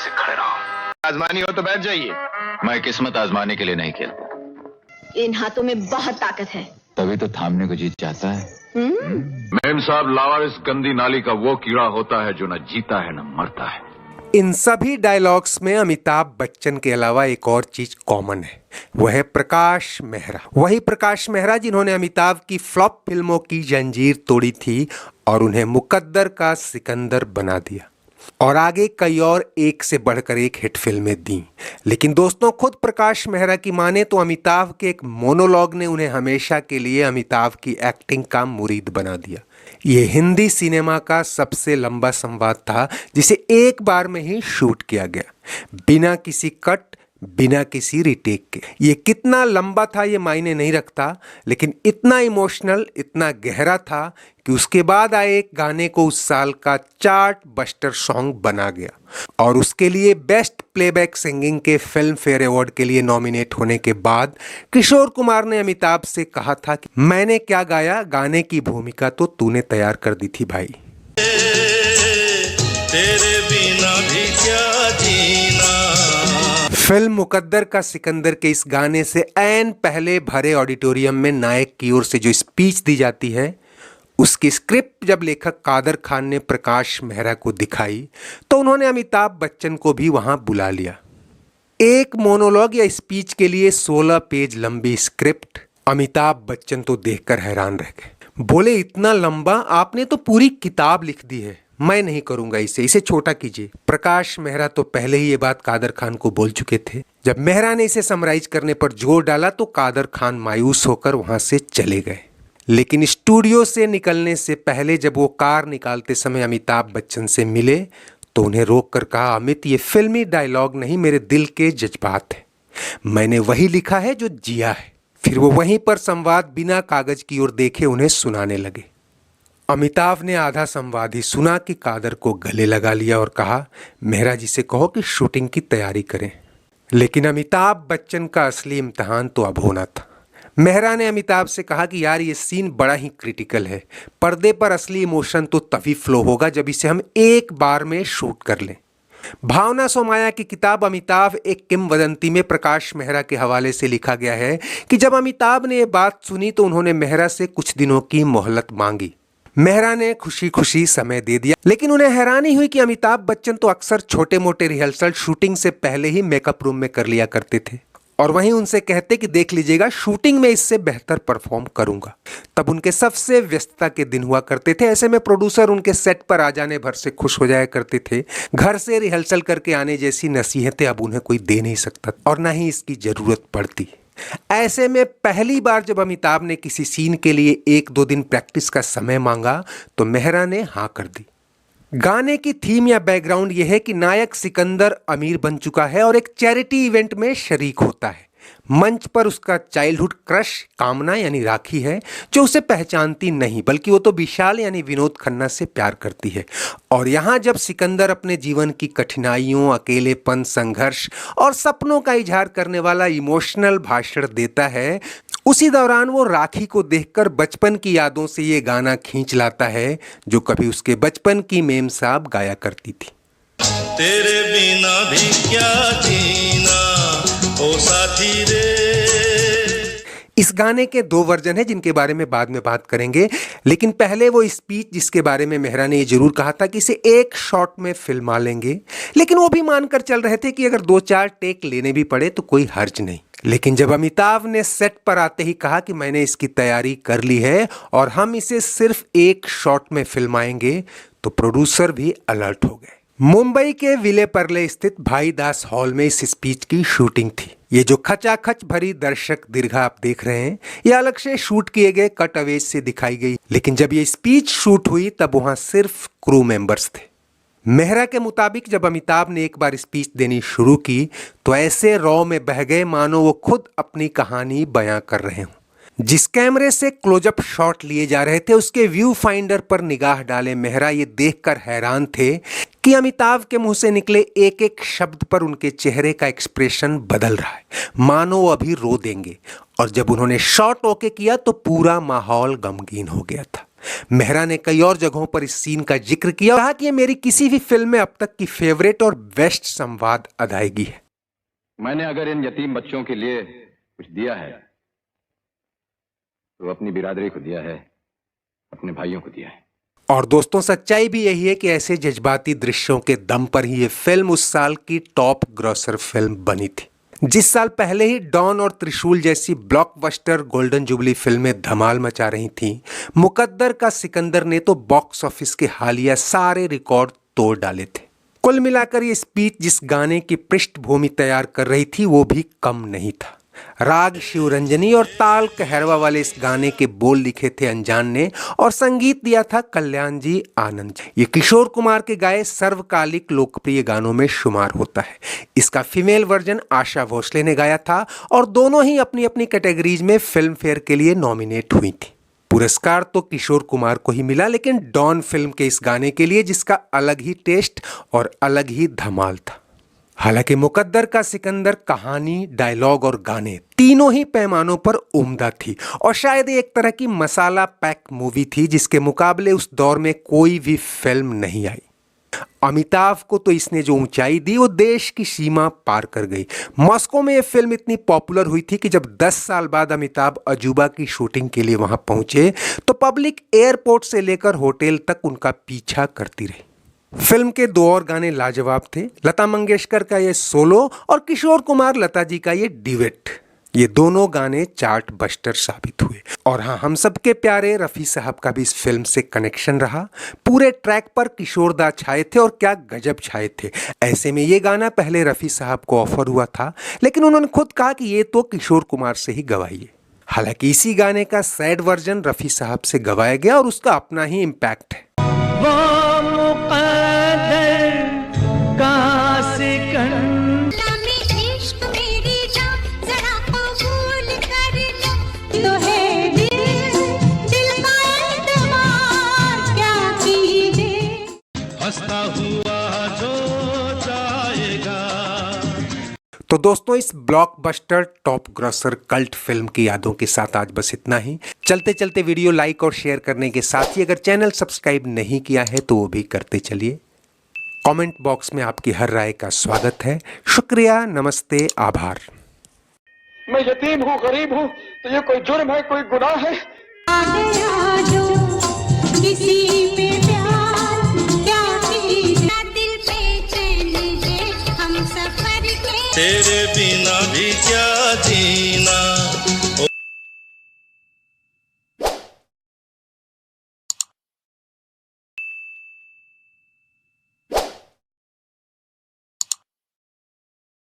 से खड़े रहो। आजमानी हो तो बैठ जाइए। मैं किस्मत आजमाने के लिए नहीं खेलता। इन हाथों में बहुत ताकत है, तभी तो थामने को जी चाहता है। मेम साहब, लावारिस गंदी नाली का वो कीड़ा होता है जो न जीता है न मरता है। इन सभी डायलॉग्स में अमिताभ बच्चन के अलावा एक और चीज कॉमन है, वह है प्रकाश मेहरा। वही प्रकाश मेहरा जिन्होंने अमिताभ की फ्लॉप फिल्मों की जंजीर तोड़ी थी और उन्हें मुकद्दर का सिकंदर बना दिया, और आगे कई और एक से बढ़कर एक हिट फिल्में दी। लेकिन दोस्तों, खुद प्रकाश मेहरा की माने तो अमिताभ के एक मोनोलॉग ने उन्हें हमेशा के लिए अमिताभ की एक्टिंग का मुरीद बना दिया। ये हिंदी सिनेमा का सबसे लंबा संवाद था जिसे एक बार में ही शूट किया गया, बिना किसी कट, बिना किसी रिटेक के। ये कितना लंबा था ये मायने नहीं रखता, लेकिन इतना इमोशनल, इतना गहरा था कि उसके बाद आए एक गाने को उस साल का चार्ट बस्टर सॉन्ग बना गया, और उसके लिए बेस्ट प्लेबैक सिंगिंग के फिल्म फेयर अवार्ड के लिए नॉमिनेट होने के बाद किशोर कुमार ने अमिताभ से कहा था कि मैंने क्या गाया, गाने की भूमिका तो तूने तैयार कर दी थी भाई। तेरे बिना भी क्या जीना। फिल्म मुकद्दर का सिकंदर के इस गाने से ऐन पहले भरे ऑडिटोरियम में नायक की ओर से जो स्पीच दी जाती है, उसकी स्क्रिप्ट जब लेखक कादर खान ने प्रकाश मेहरा को दिखाई तो उन्होंने अमिताभ बच्चन को भी वहां बुला लिया। एक मोनोलॉग या स्पीच के लिए 16 पेज लंबी स्क्रिप्ट। अमिताभ बच्चन तो देखकर हैरान रह गए, बोले इतना लंबा, आपने तो पूरी किताब लिख दी है, मैं नहीं करूंगा, इसे छोटा कीजिए। प्रकाश मेहरा तो पहले ही ये बात कादर खान को बोल चुके थे। जब मेहरा ने इसे समराइज करने पर जोर डाला तो कादर खान मायूस होकर वहां से चले गए। लेकिन स्टूडियो से निकलने से पहले जब वो कार निकालते समय अमिताभ बच्चन से मिले तो उन्हें रोक कर कहा, अमित, ये फिल्मी डायलॉग नहीं, मेरे दिल के जज्बात है, मैंने वही लिखा है जो जिया है। फिर वो वहीं पर संवाद बिना कागज की ओर देखे उन्हें सुनाने लगे। अमिताभ ने आधा संवाद ही सुना कि कादर को गले लगा लिया और कहा, मेहरा जी से कहो कि शूटिंग की तैयारी करें। लेकिन अमिताभ बच्चन का असली इम्तिहान तो अब होना था। मेहरा ने अमिताभ से कहा कि यार, ये सीन बड़ा ही क्रिटिकल है, पर्दे पर असली इमोशन तो तभी फ्लो होगा जब इसे हम एक बार में शूट कर लें। भावना सोमाया की किताब अमिताभ एक किंवदंती में प्रकाश मेहरा के हवाले से लिखा गया है कि जब अमिताभ ने ये बात सुनी तो उन्होंने मेहरा से कुछ दिनों की मोहलत मांगी। मेहरा ने खुशी खुशी समय दे दिया, लेकिन उन्हें हैरानी हुई कि अमिताभ बच्चन तो अक्सर छोटे मोटे रिहर्सल शूटिंग से पहले ही मेकअप रूम में कर लिया करते थे, और वहीं उनसे कहते कि देख लीजिएगा, शूटिंग में इससे बेहतर परफॉर्म करूंगा। तब उनके सबसे व्यस्तता के दिन हुआ करते थे। ऐसे में प्रोड्यूसर उनके सेट पर आ जाने भर से खुश हो जाया करते थे। घर से रिहर्सल करके आने जैसी नसीहतें अब उन्हें कोई दे नहीं सकता, और ना ही इसकी जरूरत पड़ती। ऐसे में पहली बार जब अमिताभ ने किसी सीन के लिए 1-2 दिन प्रैक्टिस का समय मांगा तो मेहरा ने हाँ कर दी। गाने की थीम या बैकग्राउंड यह है कि नायक सिकंदर अमीर बन चुका है और एक चैरिटी इवेंट में शरीक होता है। मंच पर उसका चाइल्डहुड क्रश कामना यानी राखी है, जो उसे पहचानती नहीं, बल्कि वो तो विशाल यानी विनोद खन्ना से प्यार करती है। और यहाँ जब सिकंदर अपने जीवन की कठिनाइयों, अकेलेपन, संघर्ष और सपनों का इजहार करने वाला इमोशनल भाषण देता है, उसी दौरान वो राखी को देखकर बचपन की यादों से ये गाना खींच लाता है जो कभी उसके बचपन की मेम साहब गाया करती थी। तेरे बिना भी क्या जीना ओ साथी रे। इस गाने के 2 वर्जन हैं जिनके बारे में बाद में बात करेंगे, लेकिन पहले वो स्पीच जिसके बारे में मेहरा ने ये जरूर कहा था कि इसे एक शॉट में फिल्मा लेंगे, लेकिन वो भी मानकर चल रहे थे कि अगर 2-4 टेक लेने भी पड़े तो कोई हर्ज नहीं। लेकिन जब अमिताभ ने सेट पर आते ही कहा कि मैंने इसकी तैयारी कर ली है और हम इसे सिर्फ एक शॉट में फिल्माएंगे, तो प्रोड्यूसर भी अलर्ट हो गए। मुंबई के विले परले स्थित भाई दास हॉल में इस स्पीच की शूटिंग थी। ये जो खचाखच भरी दर्शक दीर्घा आप देख रहे हैं, ये अलग से शूट किए गए कट अवेज से दिखाई गई, लेकिन जब ये स्पीच शूट हुई तब वहां सिर्फ क्रू मेंबर्स थे। मेहरा के मुताबिक जब अमिताभ ने एक बार स्पीच देनी शुरू की तो ऐसे रॉ में बह गए मानो वो खुद अपनी कहानी बयां कर रहे हों। जिस कैमरे से क्लोजअप शॉट लिए जा रहे थे उसके व्यू फाइंडर पर निगाह डाले मेहरा ये देखकर हैरान थे कि अमिताभ के मुंह से निकले एक एक शब्द पर उनके चेहरे का एक्सप्रेशन बदल रहा है, मानो वो अभी रो देंगे। और जब उन्होंने शॉट ओके किया तो पूरा माहौल गमगीन हो गया था। मेहरा ने कई और जगहों पर इस सीन का जिक्र किया और कहा कि ये मेरी किसी भी फिल्म में अब तक की फेवरेट और बेस्ट संवाद अदायगी है। मैंने अगर इन यतीम बच्चों के लिए कुछ दिया है तो अपनी बिरादरी को दिया है, अपने भाइयों को दिया है। और दोस्तों, सच्चाई भी यही है कि ऐसे जज्बाती दृश्यों के दम पर ही ये फिल्म उस साल की टॉप ग्रॉसर फिल्म बनी थी। जिस साल पहले ही डॉन और त्रिशूल जैसी ब्लॉकबस्टर गोल्डन जुबली फिल्में धमाल मचा रही थीं, मुकद्दर का सिकंदर ने तो बॉक्स ऑफिस के हालिया सारे रिकॉर्ड तोड़ डाले थे। कुल मिलाकर ये स्पीच जिस गाने की पृष्ठभूमि तैयार कर रही थी वो भी कम नहीं था। राग शिवरंजनी और ताल कहरवा वाले इस गाने के बोल लिखे थे अनजान ने और संगीत दिया था कल्याण जी आनंद। ये किशोर कुमार के गाए सर्वकालिक लोकप्रिय गानों में शुमार होता है। इसका फीमेल वर्जन आशा भोसले ने गाया था और दोनों ही अपनी अपनी कैटेगरीज में फिल्म फेयर के लिए नॉमिनेट हुई थी। पुरस्कार तो किशोर कुमार को ही मिला, लेकिन डॉन फिल्म के इस गाने के लिए जिसका अलग ही टेस्ट और अलग ही धमाल था। हालांकि मुकद्दर का सिकंदर कहानी, डायलॉग और गाने तीनों ही पैमानों पर उम्दा थी और शायद एक तरह की मसाला पैक मूवी थी जिसके मुकाबले उस दौर में कोई भी फिल्म नहीं आई। अमिताभ को तो इसने जो ऊंचाई दी वो देश की सीमा पार कर गई। मॉस्को में ये फिल्म इतनी पॉपुलर हुई थी कि जब 10 साल बाद अमिताभ अजूबा की शूटिंग के लिए वहां पहुंचे तो पब्लिक एयरपोर्ट से लेकर होटल तक उनका पीछा करती रही। फिल्म के 2 और गाने लाजवाब थे, लता मंगेशकर का ये सोलो और किशोर कुमार लता जी का ये डिवेट। ये दोनों गाने चार्ट बस्टर साबित हुए। और हाँ, हम सबके प्यारे रफ़ी साहब का भी इस फिल्म से कनेक्शन रहा। पूरे ट्रैक पर किशोर दा छाए थे और क्या गजब छाए थे। ऐसे में ये गाना पहले रफ़ी साहब को ऑफर हुआ था, लेकिन उन्होंने खुद कहा कि ये तो किशोर कुमार से ही गवाइए। हालांकि इसी गाने का सैड वर्जन रफ़ी साहब से गवाया गया और उसका अपना ही इम्पैक्ट है। तो दोस्तों, इस blockbuster top grocer cult film की यादों के साथ आज बस इतना ही। चलते चलते वीडियो लाइक और शेयर करने के साथ ही अगर चैनल सब्सक्राइब नहीं किया है तो वो भी करते चलिए। कमेंट बॉक्स में आपकी हर राय का स्वागत है। शुक्रिया, नमस्ते, आभार। मैं यतीम हूँ, गरीब हूँ, तो ये कोई जुर्म है, कोई गुनाह है? किसी पे प्यार क्या कीजिए, दिल पे चैन जे हम सफर के, तेरे बिना भी क्या जीना।